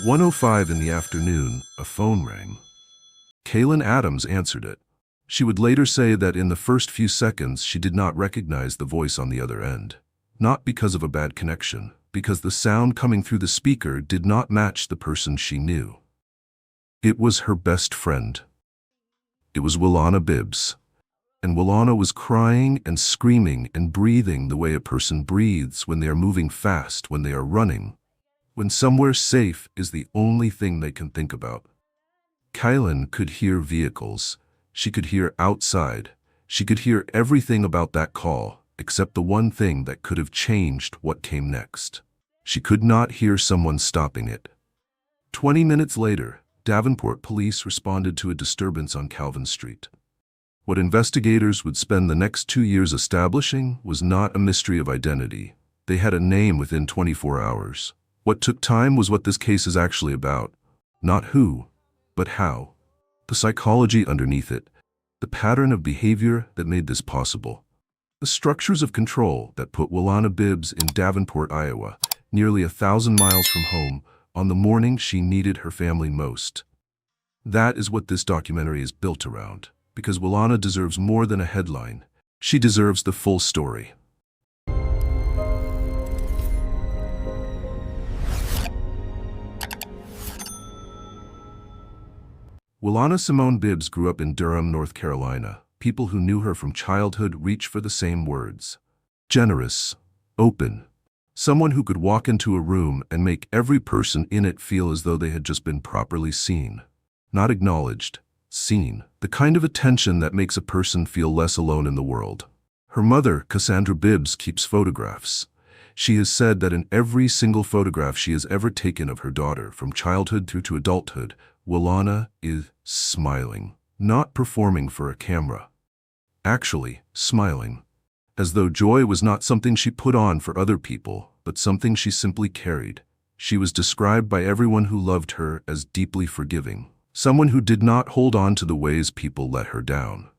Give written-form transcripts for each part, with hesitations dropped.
At 1:05 in the afternoon, a phone rang. Kaylin Adams answered it. She would later say that in the first few seconds she did not recognize the voice on the other end. Not because of a bad connection, because the sound coming through the speaker did not match the person she knew. It was her best friend. It was Wilanna Bibbs. And Wilanna was crying and screaming and breathing the way a person breathes when they are moving fast, when they are running, when somewhere safe is the only thing they can think about. Kaylin could hear vehicles. She could hear outside. She could hear everything about that call, except the one thing that could have changed what came next. She could not hear someone stopping it. 20 minutes later, Davenport police responded to a disturbance on Calvin Street. What investigators would spend the next 2 years establishing was not a mystery of identity. They had a name within 24 hours. What took time was what this case is actually about. Not who, but how. The psychology underneath it. The pattern of behavior that made this possible. The structures of control that put Wilanna Bibbs in Davenport, Iowa, nearly 1,000 miles from home, on the morning she needed her family most. That is what this documentary is built around, because Wilanna deserves more than a headline. She deserves the full story. Wilanna Simone Bibbs grew up in Durham, North Carolina. People who knew her from childhood reach for the same words. Generous, open, someone who could walk into a room and make every person in it feel as though they had just been properly seen. Not acknowledged, seen. The kind of attention that makes a person feel less alone in the world. Her mother, Cassandra Bibbs, keeps photographs. She has said that in every single photograph she has ever taken of her daughter, from childhood through to adulthood, Wilanna is smiling, not performing for a camera. Actually, smiling. As though joy was not something she put on for other people, but something she simply carried. She was described by everyone who loved her as deeply forgiving. Someone who did not hold on to the ways people let her down.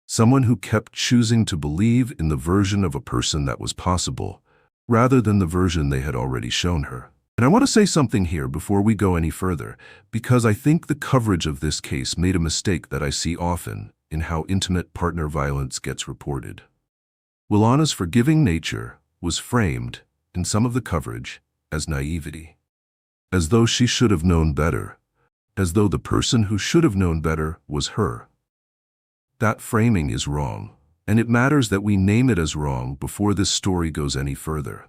Someone who kept choosing to believe in the version of a person that was possible, rather than the version they had already shown her. And I want to say something here before we go any further, because I think the coverage of this case made a mistake that I see often in how intimate partner violence gets reported. Wilanna's forgiving nature was framed, in some of the coverage, as naivety. As though she should have known better. As though the person who should have known better was her. That framing is wrong, and it matters that we name it as wrong before this story goes any further.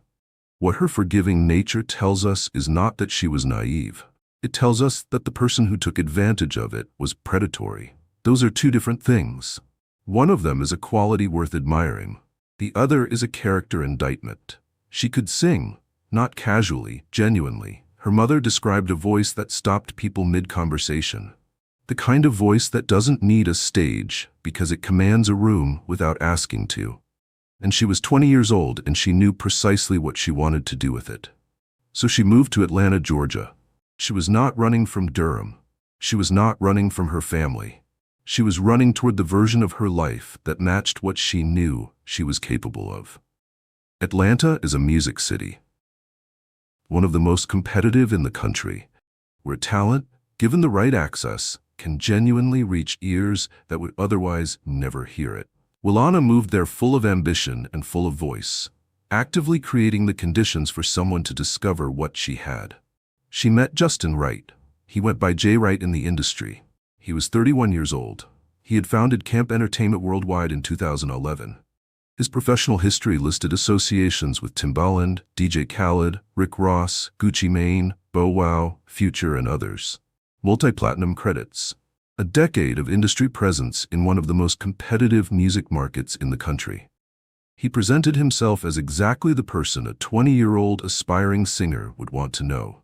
What her forgiving nature tells us is not that she was naive. It tells us that the person who took advantage of it was predatory. Those are two different things. One of them is a quality worth admiring. The other is a character indictment. She could sing, not casually, genuinely. Her mother described a voice that stopped people mid-conversation. The kind of voice that doesn't need a stage because it commands a room without asking to. And she was 20 years old and she knew precisely what she wanted to do with it. So she moved to Atlanta, Georgia. She was not running from Durham. She was not running from her family. She was running toward the version of her life that matched what she knew she was capable of. Atlanta is a music city. One of the most competitive in the country, where talent, given the right access, can genuinely reach ears that would otherwise never hear it. Wilanna moved there full of ambition and full of voice, actively creating the conditions for someone to discover what she had. She met Justin Wright. He went by J. Wright in the industry. He was 31 years old. He had founded Camp Entertainment Worldwide in 2011. His professional history listed associations with Timbaland, DJ Khaled, Rick Ross, Gucci Mane, Bow Wow, Future, and others. Multi-platinum credits. A decade of industry presence in one of the most competitive music markets in the country. He presented himself as exactly the person a 20-year-old aspiring singer would want to know.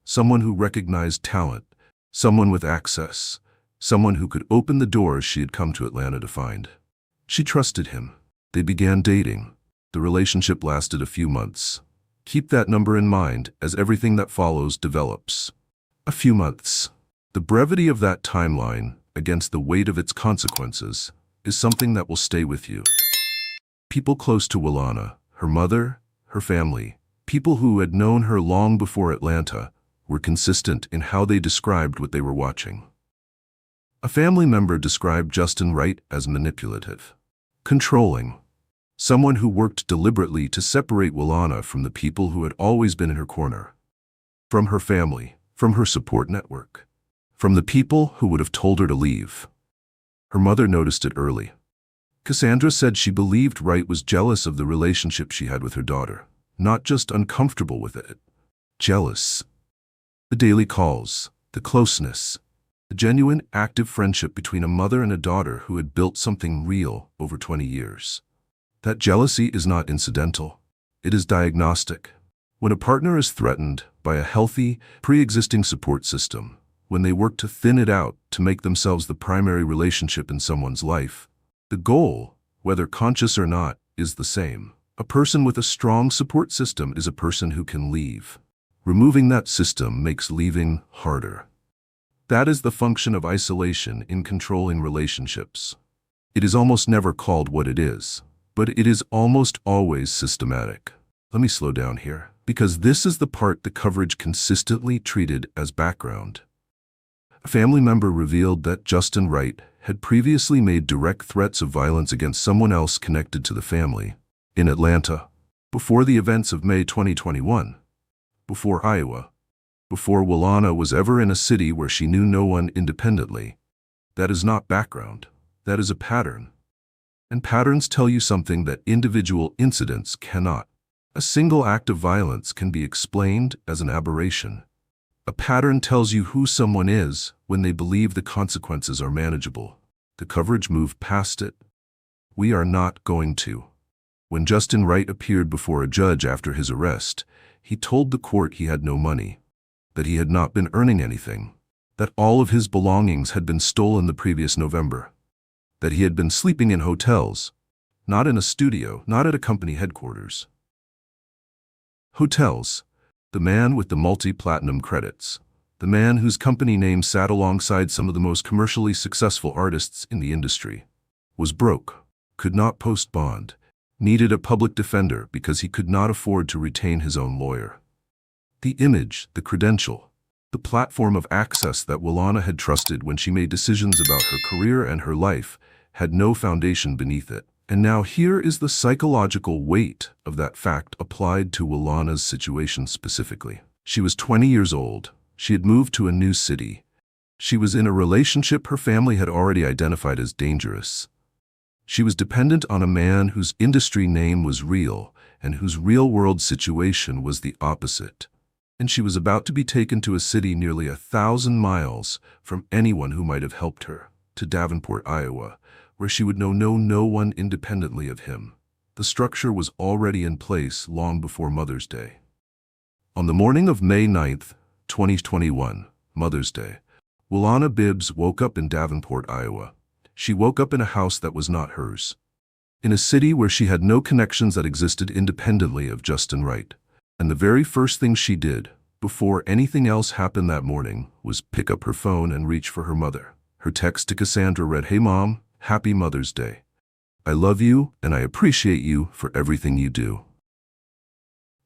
Someone who recognized talent, someone with access, someone who could open the doors she had come to Atlanta to find. She trusted him. They began dating. The relationship lasted a few months. Keep that number in mind as everything that follows develops. A few months. The brevity of that timeline, against the weight of its consequences, is something that will stay with you. People close to Wilanna, her mother, her family, people who had known her long before Atlanta, were consistent in how they described what they were watching. A family member described Justin Wright as manipulative, controlling, someone who worked deliberately to separate Wilanna from the people who had always been in her corner, from her family, from her support network, from the people who would have told her to leave. Her mother noticed it early. Cassandra said she believed Wright was jealous of the relationship she had with her daughter, not just uncomfortable with it. Jealous. The daily calls, the closeness, the genuine, active friendship between a mother and a daughter who had built something real over 20 years. That jealousy is not incidental. It is diagnostic. When a partner is threatened by a healthy, pre-existing support system, when they work to thin it out to make themselves the primary relationship in someone's life, the goal, whether conscious or not, is the same. A person with a strong support system is a person who can leave. Removing that system makes leaving harder. That is the function of isolation in controlling relationships. It is almost never called what it is, but it is almost always systematic. Let me slow down here, because this is the part the coverage consistently treated as background. A family member revealed that Justin Wright had previously made direct threats of violence against someone else connected to the family in Atlanta, before the events of May 2021, before Iowa, before Wilanna was ever in a city where she knew no one independently. That is not background. That is a pattern. And patterns tell you something that individual incidents cannot. A single act of violence can be explained as an aberration. A pattern tells you who someone is when they believe the consequences are manageable. The coverage moved past it. We are not going to. When Justin Wright appeared before a judge after his arrest, he told the court he had no money, that he had not been earning anything, that all of his belongings had been stolen the previous November, that he had been sleeping in hotels, not in a studio, not at a company headquarters. Hotels. The man with the multi-platinum credits, the man whose company name sat alongside some of the most commercially successful artists in the industry, was broke, could not post bond, needed a public defender because he could not afford to retain his own lawyer. The image, the credential, the platform of access that Wilanna had trusted when she made decisions about her career and her life had no foundation beneath it. And now here is the psychological weight of that fact applied to Wilanna's situation specifically. She was 20 years old. She had moved to a new city. She was in a relationship her family had already identified as dangerous. She was dependent on a man whose industry name was real and whose real-world situation was the opposite. And she was about to be taken to a city nearly 1,000 miles from anyone who might have helped her, to Davenport, Iowa, where she would know no one independently of him. The structure was already in place long before Mother's Day. On the morning of May 9th, 2021, Mother's Day, Wilanna Bibbs woke up in Davenport, Iowa. She woke up in a house that was not hers, in a city where she had no connections that existed independently of Justin Wright. And the very first thing she did, before anything else happened that morning, was pick up her phone and reach for her mother. Her text to Cassandra read, "Hey Mom, Happy Mother's Day. I love you and I appreciate you for everything you do.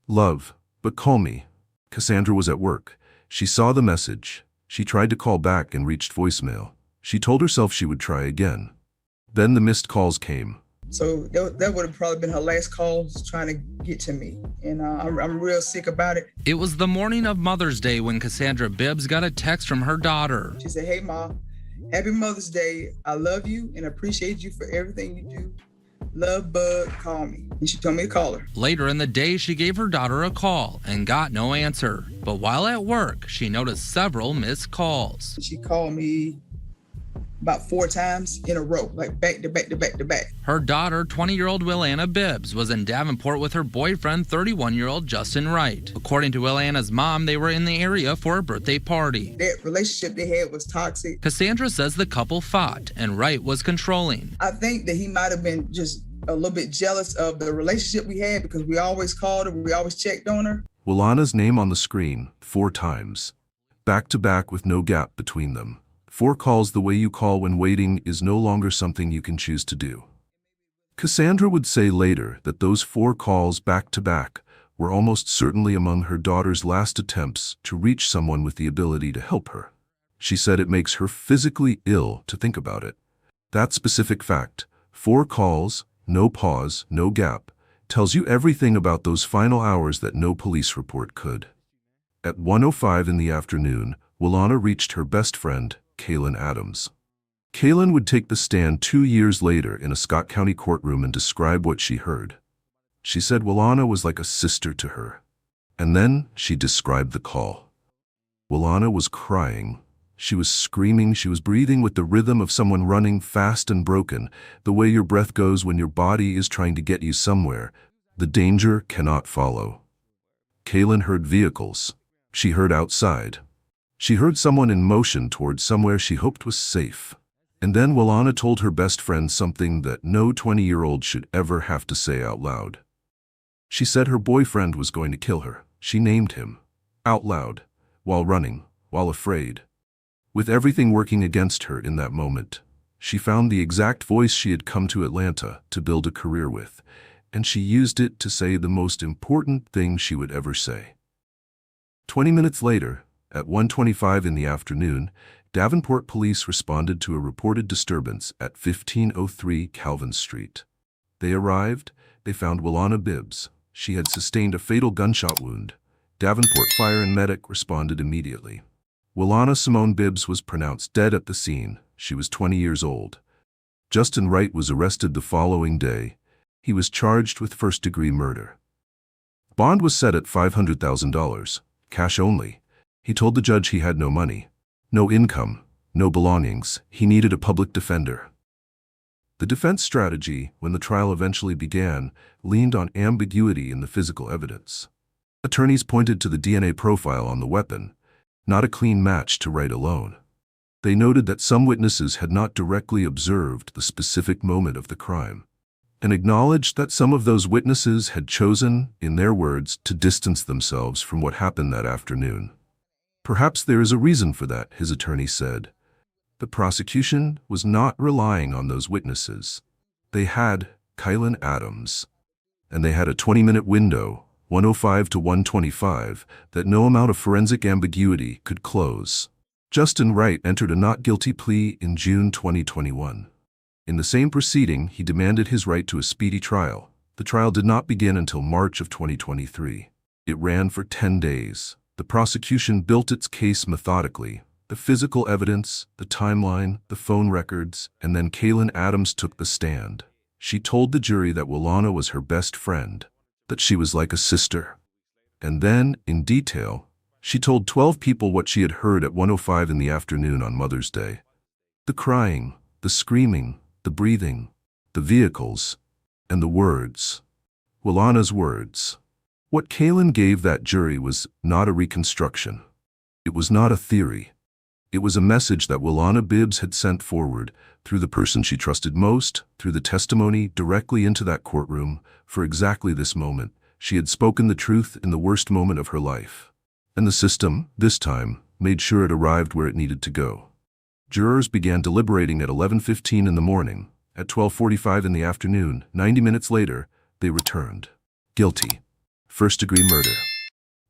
Love, but call me." Cassandra was at work. She saw the message. She tried to call back and reached voicemail. She told herself she would try again. Then the missed calls came. So that would have probably been her last call trying to get to me. And I'm real sick about it. It was the morning of Mother's Day when Cassandra Bibbs got a text from her daughter. She said, "Hey Mom, Happy Mother's Day. I love you and appreciate you for everything you do. Love, bud, call me." And she told me to call her. Later in the day, she gave her daughter a call and got no answer. But while at work, she noticed several missed calls. She called me about 4 times in a row, like back to back to back to back. Her daughter, 20-year-old Wilanna Bibbs, was in Davenport with her boyfriend, 31-year-old Justin Wright. According to Wilanna's mom, they were in the area for a birthday party. That relationship they had was toxic. Cassandra says the couple fought, and Wright was controlling. I think that he might have been just a little bit jealous of the relationship we had because we always called her, we always checked on her. Wilanna's name on the screen 4 times, back to back with no gap between them. 4 calls the way you call when waiting is no longer something you can choose to do. Cassandra would say later that those 4 calls back to back were almost certainly among her daughter's last attempts to reach someone with the ability to help her. She said it makes her physically ill to think about it. That specific fact, 4 calls, no pause, no gap, tells you everything about those final hours that no police report could. At 1:05 in the afternoon, Wilanna reached her best friend, Kaylin Adams. Kaylin would take the stand 2 years later in a Scott County courtroom and describe what she heard. She said Wilanna was like a sister to her. And then she described the call. Wilanna was crying. She was screaming. She was breathing with the rhythm of someone running fast and broken, the way your breath goes when your body is trying to get you somewhere. The danger cannot follow. Kaylin heard vehicles. She heard outside. She heard someone in motion towards somewhere she hoped was safe. And then Wilanna told her best friend something that no 20-year-old should ever have to say out loud. She said her boyfriend was going to kill her. She named him, out loud, while running, while afraid. With everything working against her in that moment, she found the exact voice she had come to Atlanta to build a career with, and she used it to say the most important thing she would ever say. 20 minutes later, at 1:25 in the afternoon, Davenport police responded to a reported disturbance at 1503 Calvin Street. They arrived. They found Wilanna Bibbs. She had sustained a fatal gunshot wound. Davenport Fire and Medic responded immediately. Wilanna Simone Bibbs was pronounced dead at the scene. She was 20 years old. Justin Wright was arrested the following day. He was charged with first-degree murder. Bond was set at $500,000, cash only. He told the judge he had no money, no income, no belongings. He needed a public defender. The defense strategy, when the trial eventually began, leaned on ambiguity in the physical evidence. Attorneys pointed to the DNA profile on the weapon, not a clean match to Wright alone. They noted that some witnesses had not directly observed the specific moment of the crime, and acknowledged that some of those witnesses had chosen, in their words, to distance themselves from what happened that afternoon. Perhaps there is a reason for that, his attorney said. The prosecution was not relying on those witnesses. They had Kaylin Adams, and they had a 20-minute window, 1:05 to 1:25, that no amount of forensic ambiguity could close. Justin Wright entered a not guilty plea in June 2021. In the same proceeding, he demanded his right to a speedy trial. The trial did not begin until March of 2023. It ran for 10 days. The prosecution built its case methodically. The physical evidence, the timeline, the phone records, and then Kaylin Adams took the stand. She told the jury that Wilanna was her best friend, that she was like a sister. And then, in detail, she told 12 people what she had heard at 1:05 in the afternoon on Mother's Day. The crying, the screaming, the breathing, the vehicles, and the words. Wilanna's words. What Kaylin gave that jury was not a reconstruction. It was not a theory. It was a message that Wilanna Bibbs had sent forward through the person she trusted most, through the testimony directly into that courtroom. For exactly this moment, she had spoken the truth in the worst moment of her life. And the system, this time, made sure it arrived where it needed to go. Jurors began deliberating at 11:15 in the morning. At 12:45 in the afternoon, 90 minutes later, they returned. Guilty. First-degree murder.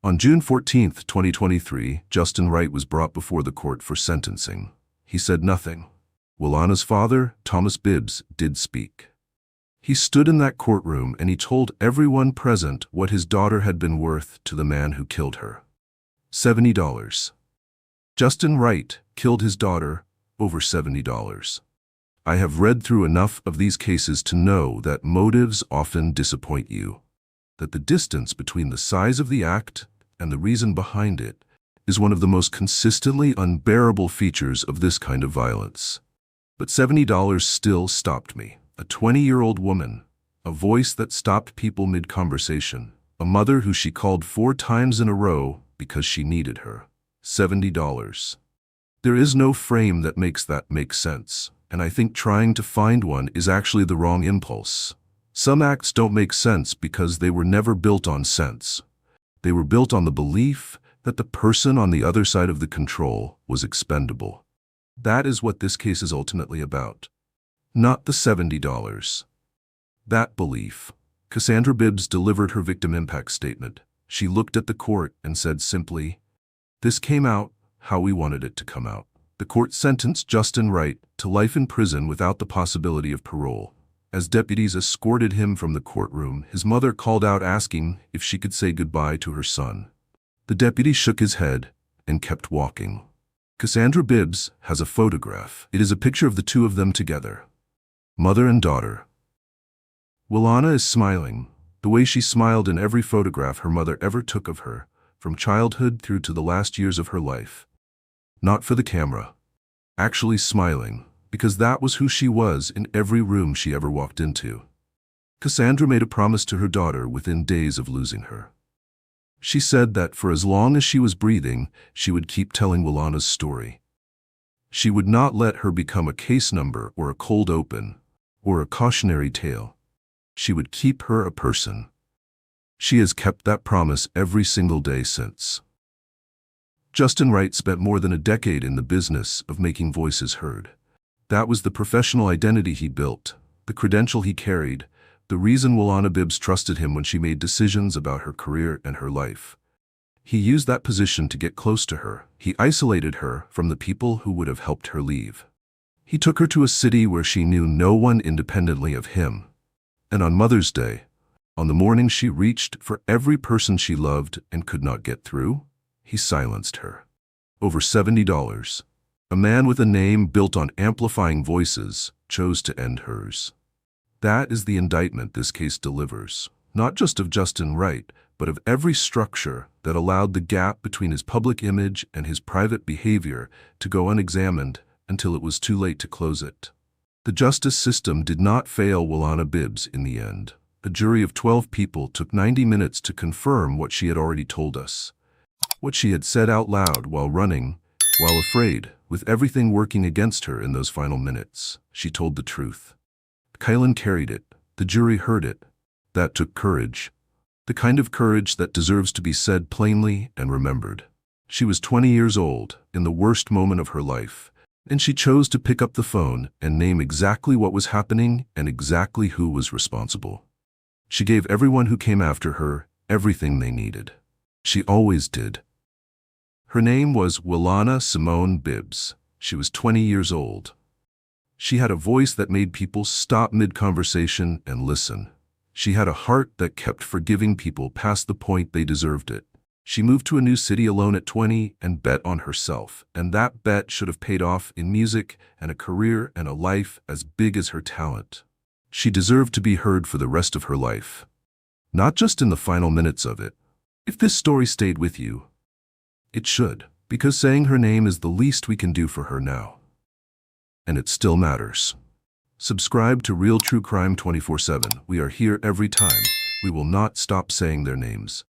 On June 14, 2023, Justin Wright was brought before the court for sentencing. He said nothing. Wilanna's father, Thomas Bibbs, did speak. He stood in that courtroom and he told everyone present what his daughter had been worth to the man who killed her. $70. Justin Wright killed his daughter over $70. I have read through enough of these cases to know that motives often disappoint you, that the distance between the size of the act and the reason behind it is one of the most consistently unbearable features of this kind of violence. But $70 still stopped me. A 20-year-old woman, a voice that stopped people mid-conversation, a mother who she called 4 times in a row because she needed her. $70. There is no frame that makes that make sense, and I think trying to find one is actually the wrong impulse. Some acts don't make sense because they were never built on sense. They were built on the belief that the person on the other side of the control was expendable. That is what this case is ultimately about. Not the $70. That belief, Cassandra Bibbs delivered her victim impact statement. She looked at the court and said simply, "This came out how we wanted it to come out." The court sentenced Justin Wright to life in prison without the possibility of parole. As deputies escorted him from the courtroom, his mother called out asking if she could say goodbye to her son. The deputy shook his head and kept walking. Cassandra Bibbs has a photograph. It is a picture of the two of them together, mother and daughter. Wilanna is smiling, the way she smiled in every photograph her mother ever took of her, from childhood through to the last years of her life. Not for the camera. Actually smiling, because that was who she was in every room she ever walked into. Cassandra made a promise to her daughter within days of losing her. She said that for as long as she was breathing, she would keep telling Wilanna's story. She would not let her become a case number or a cold open or a cautionary tale. She would keep her a person. She has kept that promise every single day since. Justin Wright spent more than a decade in the business of making voices heard. That was the professional identity he built, the credential he carried, the reason Wilanna Bibbs trusted him when she made decisions about her career and her life. He used that position to get close to her. He isolated her from the people who would have helped her leave. He took her to a city where she knew no one independently of him. And on Mother's Day, on the morning she reached for every person she loved and could not get through, he silenced her. Over $70. A man with a name built on amplifying voices chose to end hers. That is the indictment this case delivers, not just of Justin Wright, but of every structure that allowed the gap between his public image and his private behavior to go unexamined until it was too late to close it. The justice system did not fail Wilanna Bibbs in the end. A jury of 12 people took 90 minutes to confirm what she had already told us. What she had said out loud while running, while afraid, with everything working against her in those final minutes. She told the truth. Kylan carried it. The jury heard it. That took courage. The kind of courage that deserves to be said plainly and remembered. She was 20 years old, in the worst moment of her life, and she chose to pick up the phone and name exactly what was happening and exactly who was responsible. She gave everyone who came after her everything they needed. She always did. Her name was Wilanna Simone Bibbs. She was 20 years old. She had a voice that made people stop mid-conversation and listen. She had a heart that kept forgiving people past the point they deserved it. She moved to a new city alone at 20 and bet on herself, and that bet should have paid off in music and a career and a life as big as her talent. She deserved to be heard for the rest of her life, not just in the final minutes of it. If this story stayed with you, it should, because saying her name is the least we can do for her now. And it still matters. Subscribe to Real True Crime 24/7. We are here every time. We will not stop saying their names.